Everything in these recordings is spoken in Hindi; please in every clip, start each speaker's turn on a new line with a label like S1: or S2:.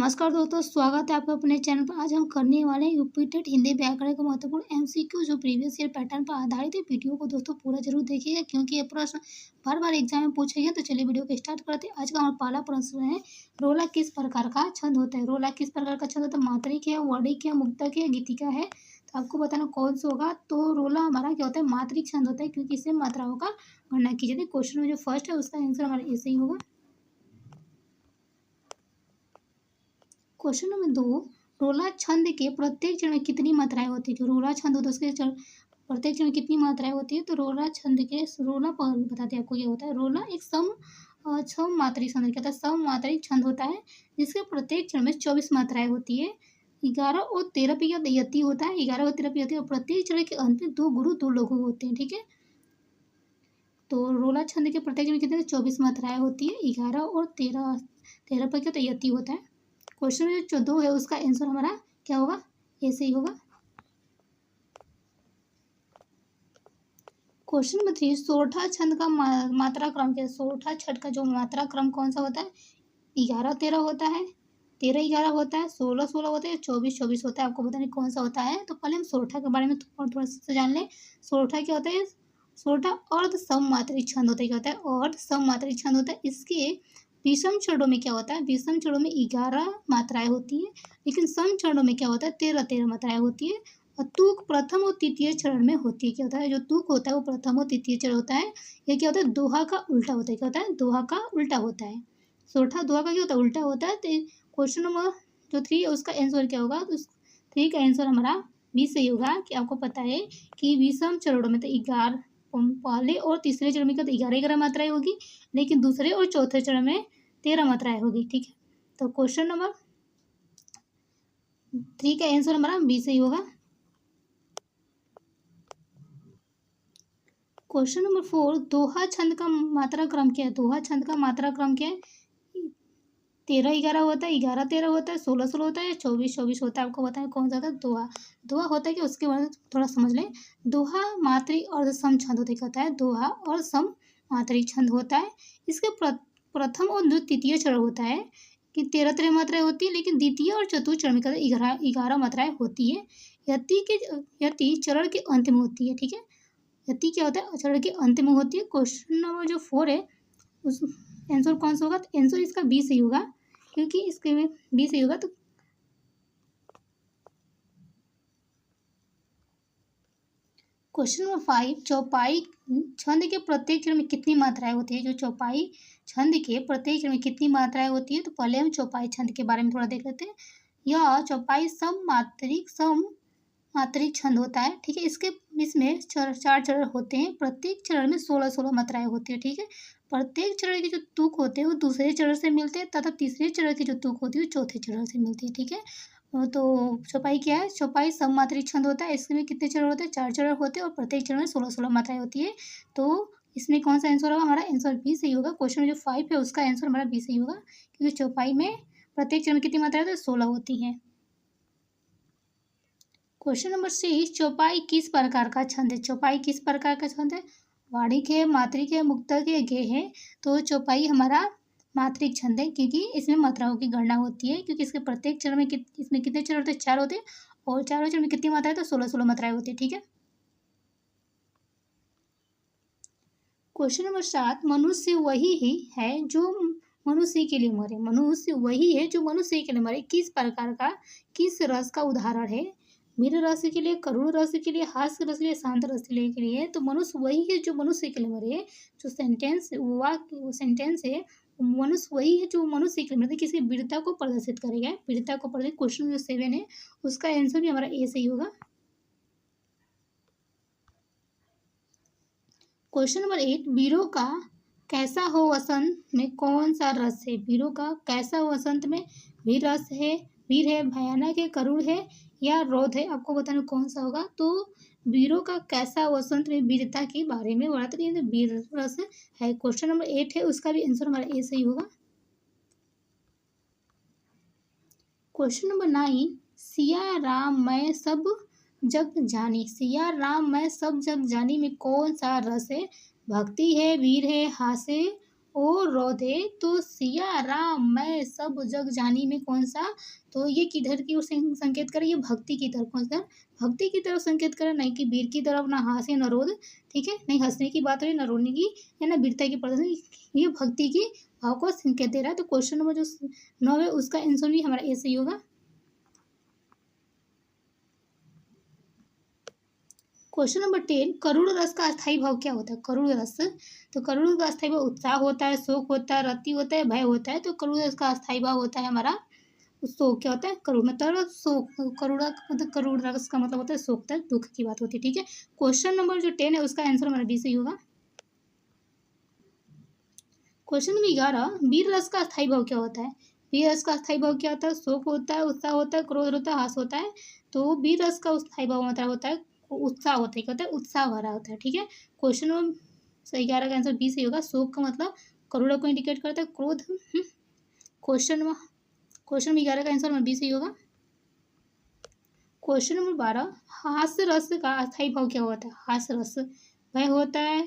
S1: नमस्कार दोस्तों, स्वागत है आपका अपने चैनल पर। आज हम करने वाले हैं यूपी टेट हिंदी व्याकरण का महत्वपूर्ण एमसीक्यू जो प्रीवियस ईयर पैटर्न पर आधारित है। वीडियो को दोस्तों पूरा जरूर देखिएगा क्योंकि ये प्रश्न बार बार एग्जाम में पूछे गए। तो चलिए वीडियो को स्टार्ट करते हैं। आज का हमारा पहला प्रश्न है, रोला किस प्रकार का छंद होता है। रोला किस प्रकार का छंद होता है? मात्रिक है, वर्णिक है, मुक्तक है, गीतिका है। तो आपको बताना कौन सा होगा। तो रोला हमारा क्या होता है? मात्रिक छंद होता है क्योंकि इससे मात्राओं का गणना की जाती है। क्वेश्चन में जो फर्स्ट है उसका आंसर हमारा ऐसे ही होगा। क्वेश्चन नंबर 2, रोला छंद के प्रत्येक चरण में कितनी मात्राएं होती है। जो रोला छंद होता है उसके प्रत्येक चरण में कितनी मात्राएं होती है। तो रोला छंद के रोला पर बताते हैं आपको क्या होता है। रोला एक सम मात्रिक छंद कहता है। सम मात्रिक छंद होता है जिसके प्रत्येक चरण में 24 मात्राएं होती है। 11 और 13 पे यति होता है। 11 और 13 पे यति और प्रत्येक चरण के अंत में 2 गुरु 2 लघु होते हैं। ठीक है, तो रोला छंद के प्रत्येक चरण में कितने 24 मात्राएं होती है। 11 और 13 पर क्या यति होता है। क्वेश्चन में जो 2 है उसका आंसर हमारा क्या होगा, ऐसे ही होगा। क्वेश्चन नंबर 3, सोरठा छंद का मात्रा क्रम क्या है। सोरठा छंद का जो मात्रा क्रम कौन सा होता है। 11 13 होता है, 13 11 होता है, 16 16 होता है, 24 24 होता है। आपको बताने कौन सा होता है। तो पहले हम सोरठा के बारे में थोड़ा सा जान लें। सोरठा क्या होता है। सोरठा अर्ध सममात्रिक छंद होता है। क्या होता है? अर्ध सममात्रिक छंद होता है। इसके विषम चरणों में क्या होता है। विषम चरणों में 11 मात्राएं होती है, लेकिन सम चरणों में क्या होता है 13 13 मात्राएं होती है। और तुक प्रथम और तृतीय चरण में होती है। क्या होता है? जो तुक होता है वो प्रथम और तृतीय चरण होता है। यह क्या होता है? दोहा का उल्टा होता है। क्या होता है? दोहा का उल्टा होता है। सोरठा दोहा का क्या होता है? उल्टा होता है। तो क्वेश्चन नंबर जो 3 है उसका आंसर क्या होगा। तो 3 का आंसर हमारा बी सही होगा। कि आपको पता है कि विषम चरणों में तो 11 पहले और तीसरे चरण में क्या 11 11 मात्राएं होगी, लेकिन दूसरे और चौथे चरण में 13 मात्राएं होगी। ठीक है, तो क्वेश्चन नंबर 3 का आंसर हमारा बी सही होगा। क्वेश्चन नंबर 4, दोहा छंद का मात्रा क्रम क्या है। दोहा छंद का मात्रा क्रम क्या है। 13 11 होता है, 11 13 होता है, 16 16 होता है, 24 24 होता है। आपको बताएं कौन सा होता है। दोहा दोहा होता है कि उसके बारे में थोड़ा समझ लें। दोहा मात्रिक और सम छंद होता है। क्या होता है? दोहा और सम मात्रिक छंद होता है। इसके प्रथम और द्वितीय चरण होता है कि 13 13 मात्राएं होती है, लेकिन द्वितीय और चतुर्थ चरण में 11 मात्राएं होती है। यति चरण के अंत में होती है। ठीक है, यति क्या होता है? चरण के अंत में होती है। क्वेश्चन नंबर जो 4 है उस आंसर कौन सा होगा। तो आंसर इसका बी सही होगा क्योंकि इसके में बी सही होगा। तो क्वेश्चन नंबर 5, चौपाई छंद के प्रत्येक चरण में कितनी मात्राएं होती है। जो चौपाई छंद के प्रत्येक चरण में कितनी मात्राएं होती है। तो पहले हम चौपाई छंद के बारे में थोड़ा देख लेते हैं। यह चौपाई सम मात्रिक छंद होता है। ठीक है, इसमें 4 चरण होते हैं। प्रत्येक चरण में 16 16 मात्राएं होती है। ठीक है, प्रत्येक चरण के जो तुक होते हैं वो दूसरे चरण से मिलते हैं तथा तीसरे चरण की जो तुक होती है वो चौथे चरण से मिलती है। ठीक है, तो चौपाई क्या है। चौपाई सममात्रिक छंद होता है। इसमें कितने चरण होते हैं? 4 चरण होते हैं और प्रत्येक चरण में 16 16 मात्राएं होती है। तो इसमें कौन सा आंसर होगा। हमारा आंसर बी सही होगा। क्वेश्चन जो 5 है उसका आंसर हमारा बी सही होगा क्योंकि चौपाई में प्रत्येक चरण में कितनी मात्राएं होती है? 16 होती है। क्वेश्चन नंबर 6, चौपाई किस प्रकार का छंद है। चौपाई किस प्रकार का छंद है। वाणिक है, मात्रिक है, मुक्तक है, गेय है। तो चौपाई हमारा मात्रिक छंद है क्योंकि इसमें मात्राओं की गणना होती है। क्योंकि इसके प्रत्येक चरण में इसमें कितने चरण होते हैं? 4 होते हैं और चारों चरण में कितनी मात्राएं? तो 16 16 मात्राएं होती है। ठीक है, क्वेश्चन नंबर 7, मनुष्य वही ही है जो मनुष्य के लिए मरे। मनुष्य वही है जो मनुष्य के लिए मरे किस प्रकार का, किस रस का उदाहरण है। मीर रस के लिए, करुण रस के लिए, हास्य रस के लिए, शांत रस के लिए। तो मनुष्य वही है जो मनुष्य के लिए मरे। जो सेंटेंस है, मनुष्य वही है जो मनुष्य के लिए मरे किसी वीरता को प्रदर्शित करेगा। वीरता को प्रदर्शित। क्वेश्चन जो 7 है उसका आंसर भी हमारा ए सही होगा। क्वेश्चन नंबर 8, वीरों का कैसा हो वसंत में कौन सा रस है। वीरों का कैसा हो वसंत में वीर रस है, वीर है, भयानक है, करुण है या रोध है। आपको बताना कौन सा होगा। तो वीरों का कैसा वसंत में वीरता के बारे में बताते हैं। वीर रस है। क्वेश्चन नंबर 8 है उसका भी आंसर हमारा ए सही होगा। क्वेश्चन नंबर 9, सिया राम मैं सब जग जानी। सिया राम मैं सब जग जानी में कौन सा रस है। भक्ति है, वीर है, हास्य ओ रोधे तो सिया राम मैं सब जग जानी में कौन सा, तो ये किधर की ओर संकेत करे, ये भक्ति की तरफ, कौन सा, भक्ति की तरफ संकेत करे, नहीं कि वीर की तरफ, ना हास्य न रोध, ठीक है, नहीं हंसने की बात हो रही, ना रोने की, या ना वीरता की प्रदर्शन, ये भक्ति की भाव को संकेत दे रहा है। तो क्वेश्चन नंबर जो 9 है उसका आंसर भी हमारा ए सही होगा। क्वेश्चन नंबर 10, करुण रस का अस्थायी भाव क्या होता है, करुण रस, तो करुण का अस्थायी भाव उत्साह होता है, शोक होता है, रति होता है, भय होता है। तो करुण रस का अस्थायी भाव होता है हमारा शोक, क्या होता है, करुण मतलब शोक, करुणा मतलब करुण रस का मतलब होता है शोक, तक दुख की बात होती है, ठीक है। क्वेश्चन नंबर जो 10 है उसका आंसर हमारा बी सही होगा। क्वेश्चन नंबर 11, वीर रस का अस्थायी भाव क्या होता है, वीर रस का अस्थायी भाव क्या होता है, शोक होता है, उत्साह होता है, क्रोध होता है, हास होता है। तो वीर रस का अस्थायी भाव मतलब होता है उत्साह होता है, क्या होता है, उत्साह भरा होता है, ठीक है। क्वेश्चन नंबर 11 का आंसर बी सही होगा। शोक का मतलब करुणा को इंडिकेट करता है, क्रोध। क्वेश्चन नंबर 11 का आंसर हमारा बी सही होगा। क्वेश्चन नंबर 12, हास्य रस का अस्थायी भाव क्या होता है, हास्य रस, भय होता है,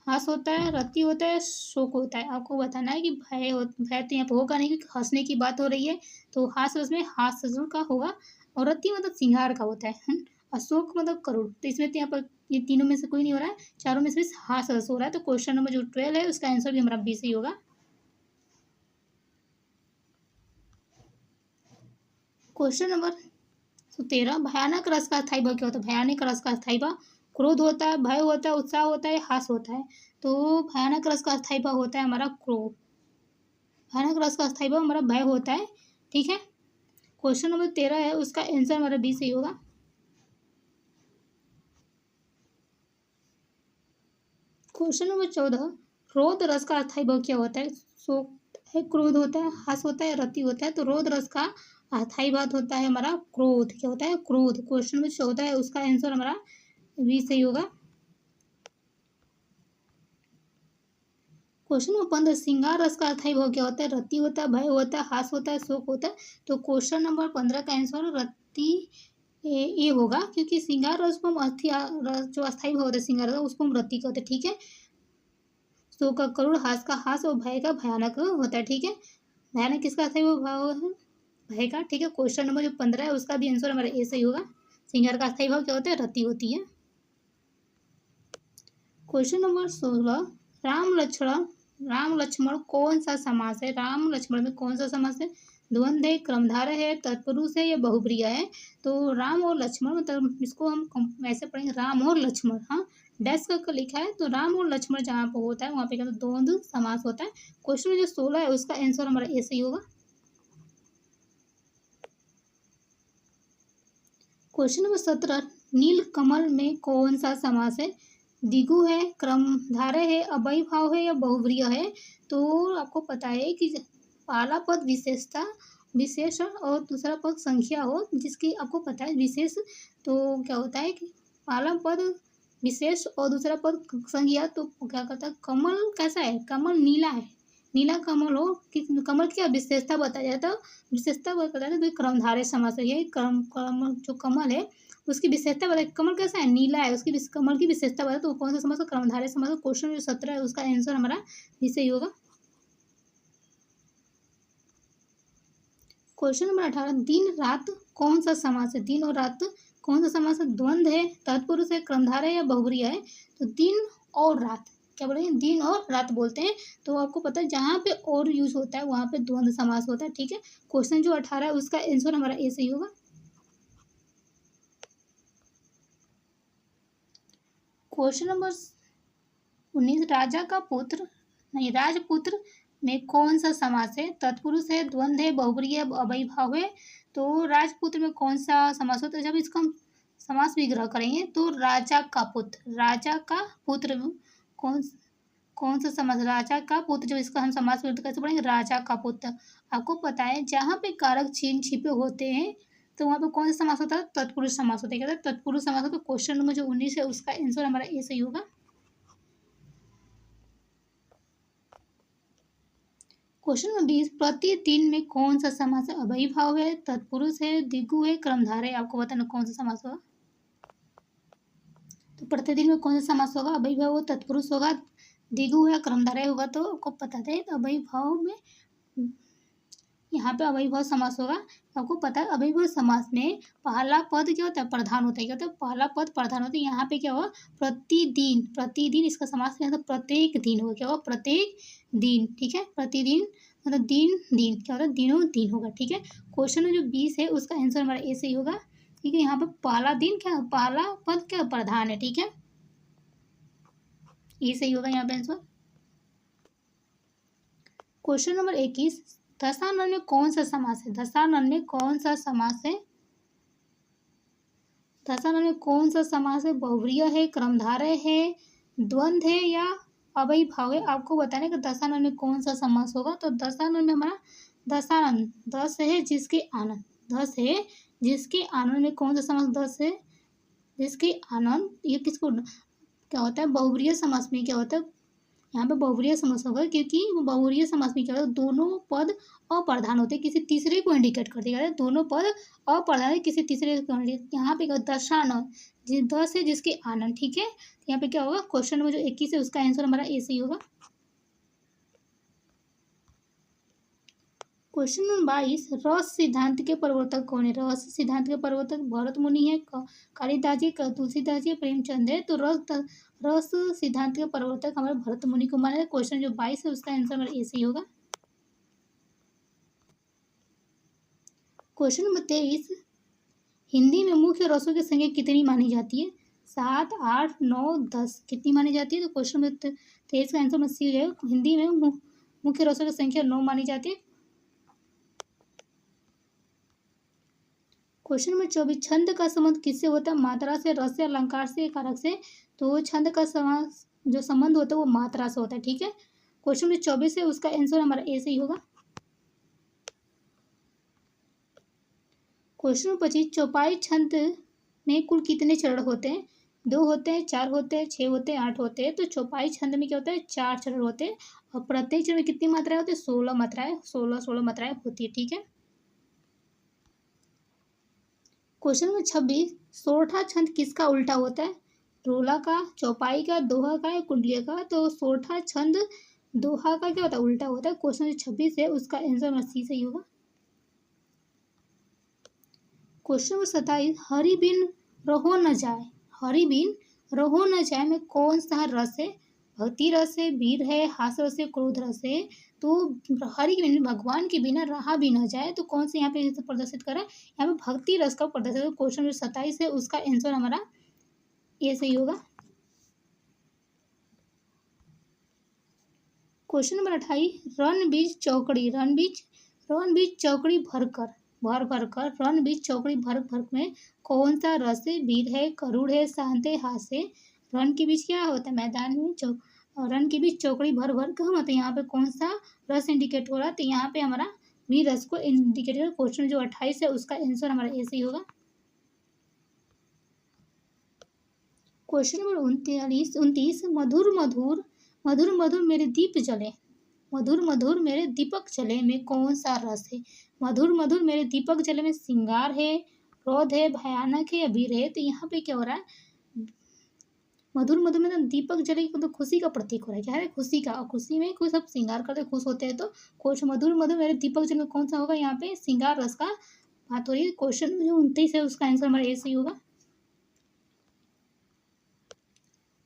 S1: हास होता है, रति होता है, शोक होता है। आपको बताना है कि भय तो यहाँ पे होगा नहीं क्योंकि हंसने की बात हो रही है, तो हास रस में हास रस का होगा, और रति मतलब श्रृंगार का होता है, और शोक मतलब करुण। तो इसमें तो यहाँ पर ये तीनों में से कोई नहीं हो रहा है, चारों में से हास रस हो रहा है। तो क्वेश्चन नंबर जो 12 है उसका आंसर भी हमारा बी सही होगा। क्वेश्चन नंबर 13, भयानक रस का अस्थायी भाव क्या होता है, भयानक रस का अस्थायी भाव क्रोध होता है, भय होता है, उत्साह होता है, हास होता है। तो भयानक रस का अस्थायी भाव होता है हमारा क्रोध, भयानक रस का अस्थायी भाव हमारा भय होता है, ठीक है। क्वेश्चन नंबर 13 है उसका आंसर हमारा बी सही होगा। क्वेश्चन नंबर 14, रोध रस का अस्थायी भाव क्या होता है, शोक है, क्रोध होता है, हास होता है, रति होता है। तो रोध रस का अस्थायी भाव होता है हमारा क्रोध, क्या होता है, क्रोध। क्वेश्चन नंबर 14 है उसका आंसर हमारा बी सही होगा। क्वेश्चन नंबर 15, श्रृंगार रस का अस्थायी भाव क्या होता है, रति होता है, भय होता है, हास होता है, शोक होता है। तो क्वेश्चन नंबर 15 का आंसर रति ये होगा, क्योंकि श्रृंगार रस को हम जो अस्थायी भाव होता है श्रृंगार रस उसको हम रति कहते हैं, ठीक है। शोक का करुण, हास का हास, और भय का भयानक होता है, ठीक है। भयानक किसका अस्थायी भाव है, भय का, ठीक है। क्वेश्चन नंबर जो 15 है उसका भी आंसर हमारा ए सही होगा। श्रृंगार का अस्थायी भाव क्या होता है, रति होती है। क्वेश्चन नंबर 16, राम लक्ष्मण कौन सा समास है, राम लक्ष्मण में कौन सा समास है, द्वंद्व है, क्रमधारय है, तत्पुरुष है, या बहुब्रिय है। तो राम और लक्ष्मण मतलब इसको हम ऐसे पढ़ेंगे, राम और लक्ष्मण, हाँ डैश करके लिखा है। तो राम और लक्ष्मण जहाँ पर होता है वहाँ पे क्या होता है, द्वंद्व समास होता है। क्वेश्चन जो 16 है उसका आंसर हमारा ए सही होगा। क्वेश्चन नंबर 17, नील कमल में कौन सा समास है, द्विगु है, क्रमधारय है, अव्ययी भाव है, या बहुब्रिय है। तो आपको पता है कि पहला पद विशेषता विशेष और दूसरा पद संख्या हो, जिसकी आपको पता है विशेष, तो क्या होता है कि पहला पद विशेष और दूसरा पद संज्ञा, तो क्या करता है, कमल कैसा है, कमल नीला है, नीला कमल हो कि कमल की क्या विशेषता बताया जाता है, तो विशेषता बताया जाता है, तो क्रमधारय समास है, यही क्रम जो कमल है उसकी विशेषता बताए, कमल कैसा है, नीला है, उसकी कमल की विशेषता बताए, तो कौन सा समास, क्रमधारय समास। क्वेश्चन जो 17 है उसका आंसर हमारा बी सही होगा। क्वेश्चन नंबर 18, दिन रात कौन सा समास है, दिन और रात कौन सा समास है, द्वंद्व है, तत्पुरुष है, क्रमधारय है, या बहुब्रिय है। तो दिन और रात क्या बोलेंगे, दिन और रात बोलते हैं। तो आपको पता है जहाँ पे और यूज होता है वहाँ पे द्वंद्व समास होता है, ठीक है। क्वेश्चन जो 18 है उसका आंसर हमारा ए सही होगा। क्वेश्चन नंबर 19, राजा का पुत्र नहीं राजपुत्र में कौन सा समास है, तत्पुरुष है, द्वंद्व है, बहुब्रिय है, अव्ययी भाव है। तो राजपुत्र में कौन सा समास होता है, जब इसका हम समास विग्रह करेंगे तो राजा का पुत्र, राजा का पुत्र कौन कौन सा समास, राजा का पुत्र, जब इसका हम समास विग्रह कैसे पढ़ेंगे, राजा का पुत्र। आपको पता है जहाँ पे कारक चिन्ह छिपे होते हैं तो वहाँ पे कौन सा समास होता है, तत्पुरुष समास होता है, क्या होता है, तत्पुरुष समास होता है। क्वेश्चन नंबर जो 19 है उसका आंसर हमारा ए सही होगा। क्वेश्चन नंबर 20, प्रतिदिन में कौन सा समास है, अव्ययी भाव है, तत्पुरुष है, द्विगु है, क्रमधारय है। आपको बताना कौन सा समास होगा। तो प्रतिदिन में कौन सा समास होगा, अव्ययी भाव हो, तत्पुरुष होगा, द्विगु या क्रमधारय होगा तो आपको पता है। तो अव्ययीभाव में यहाँ पे अव्ययीभाव समास होगा। आपको पता है अव्ययीभाव समास में पहला पद क्या होता है, प्रधान होता है। क्या होता है, पहला पद प्रधान होता है। यहाँ पे क्या होगा, प्रतिदिन, प्रतिदिन इसका समास क्या होता है, प्रत्येक दिन होगा। क्या होगा, प्रत्येक दिन। ठीक है, प्रतिदिन मतलब दिन दिन क्या होता है, दिनों दिन होगा। ठीक है, क्वेश्चन में जो 20 है उसका आंसर हमारा ए सही होगा। ठीक है, यहाँ पे पहला दिन क्या, पहला पद क्या प्रधान है। ठीक है, ये सही होगा यहाँ पे आंसर। क्वेश्चन नंबर 21, दशानन में कौन सा समास है। दशानन में कौन सा समास है, दशानन में कौन सा समास है, बहुव्रीहि है, क्रमधारय है, द्वंद्व है या अव्ययीभाव है। आपको बताना है कि दशानन में कौन सा समास होगा। तो दशानन में हमारा दशानन, दस है जिसके आनंद, दस है जिसके आनंद में कौन सा समास, दस है जिसके आनंद, ये किसको क्या होता है, बहुव्रीहि समास में क्या होता है, यहाँ पे बहुव्रीहि समास होगा क्योंकि वो बहुव्रीहि समास में क्या होता है, दोनों पद अप्रधान होते हैं, किसी तीसरे को इंडिकेट कर दिया, दोनों पद अप्रधान है किसी तीसरे को। यहाँ पे क्या, दशानन, दस है जिसके आनंद। ठीक है, यहाँ पे क्या होगा, क्वेश्चन में जो 21 है उसका आंसर हमारा ए सही होगा। क्वेश्चन नंबर 22, रस सिद्धांत के प्रवर्तक कौन है। रस सिद्धांत के प्रवर्तक भरत मुनि है, कालिदास जी, तुलसीदास जी, प्रेमचंद है। तो रस सिद्धांत के प्रवर्तक हमारे भरत मुनि को माना है। क्वेश्चन जो 22 है उसका आंसर हमारा ए सही होगा। क्वेश्चन नंबर 23, हिंदी में मुख्य रसों की संख्या कितनी मानी जाती है। 7, 8, 9, 10 कितनी मानी जाती है। तो क्वेश्चन में 23 का आंसर सी है। हिंदी में मुख्य रसों की संख्या 9 मानी जाती है। क्वेश्चन नंबर 24, छंद का संबंध किससे होता है। मात्रा से, रस से, अलंकार से, कारक से। तो छंद का जो संबंध होता है वो मात्रा से होता है। ठीक है, क्वेश्चन नंबर 24 है उसका आंसर हमारा ए सही होगा। क्वेश्चन नंबर 25, चौपाई छंद में कुल कितने चरण होते हैं। 2 होते हैं, 4 होते हैं, 6 होते हैं, 8 होते हैं। तो चौपाई छंद में क्या होता है, 4 चरण होते हैं और प्रत्येक चरण में कितनी मात्राएं होती है, 16 मात्राएं, 16 मात्राएं होती है। ठीक है, क्वेश्चन नंबर 26, सोरठा छंद किसका उल्टा होता है। रोला का, चौपाई का, दोहा का या कुंडलिया का। तो सोरठा छंद दोहा का क्या होता है, उल्टा होता है। क्वेश्चन 26 है उसका आंसर सी सही होगा। क्वेश्चन नंबर 27, हरि बिन रहो न जाए, हरि बिन रहो न जाए में कौन सा रस है। भक्ति रस है, वीर है, हास रस है, क्रोध रस है। तो हरि के बिना, भगवान के बिना रहा भी न जाए तो कौन से यहाँ पे प्रदर्शित करा है, यहाँ पे भक्ति रस का प्रदर्शित। क्वेश्चन नंबर 27 है उसका आंसर हमारा ये सही होगा। क्वेश्चन नंबर 28, रण बीज चौकड़ी, रण बीज चौकड़ी भरकर, भर भर कर, रण बीज चौकड़ी भर भर में कौन सा रस है। वीर है, करुण है, शांत है, हास है। रण के बीच क्या होता है, मैदान में रण के बीच चौकड़ी भर भर का होता है। यहाँ पे कौन सा रस इंडिकेट हो रहा है, तो यहाँ पे हमारा वीर रस को इंडिकेट कर। क्वेश्चन जो 28 है उसका आंसर हमारा ऐसे ही होगा। क्वेश्चन नंबर 29, मधुर मधुर मधुर मधुर मेरे दीप जले, मधुर मधुर मेरे दीपक जले में कौन सा रस है। मधुर मधुर मेरे दीपक जले में श्रृंगार है, क्रोध है, भयानक है या वीर है। तो यहाँ पे क्या हो रहा है, मधुर मधुर में दीपक जले तो खुशी का प्रतीक हो रहा है। क्या है, खुशी का, और खुशी में कोई सब श्रृंगार करते खुश होते हैं। तो क्वेश्चन मधुर मधुर मेरे दीपक जले में कौन सा होगा, यहाँ पे श्रृंगार रस का बात हो रही है। क्वेश्चन जो 29 है उसका आंसर हमारा ए सही होगा।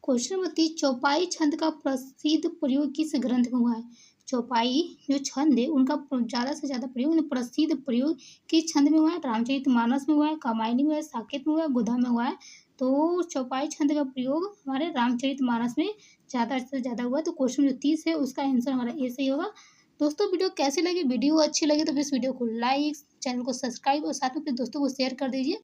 S1: क्वेश्चन नंबर 30, चौपाई छंद का प्रसिद्ध प्रयोग किस ग्रंथ में हुआ है। चौपाई जो छंद है उनका ज़्यादा से ज़्यादा प्रयोग, प्रसिद्ध प्रयोग किस छंद में हुआ है। रामचरितमानस में हुआ है, कामायनी में हुआ है, साकेत में हुआ है, गोदा में हुआ है। तो चौपाई छंद का प्रयोग हमारे रामचरितमानस में ज़्यादा से ज़्यादा हुआ है। तो क्वेश्चन जो 30 है उसका आंसर हमारा ए सही होगा। दोस्तों वीडियो कैसी लगी, वीडियो अच्छी लगी तो प्लीज़ वीडियो को लाइक, चैनल को सब्सक्राइब और साथ में अपने दोस्तों को शेयर कर दीजिए।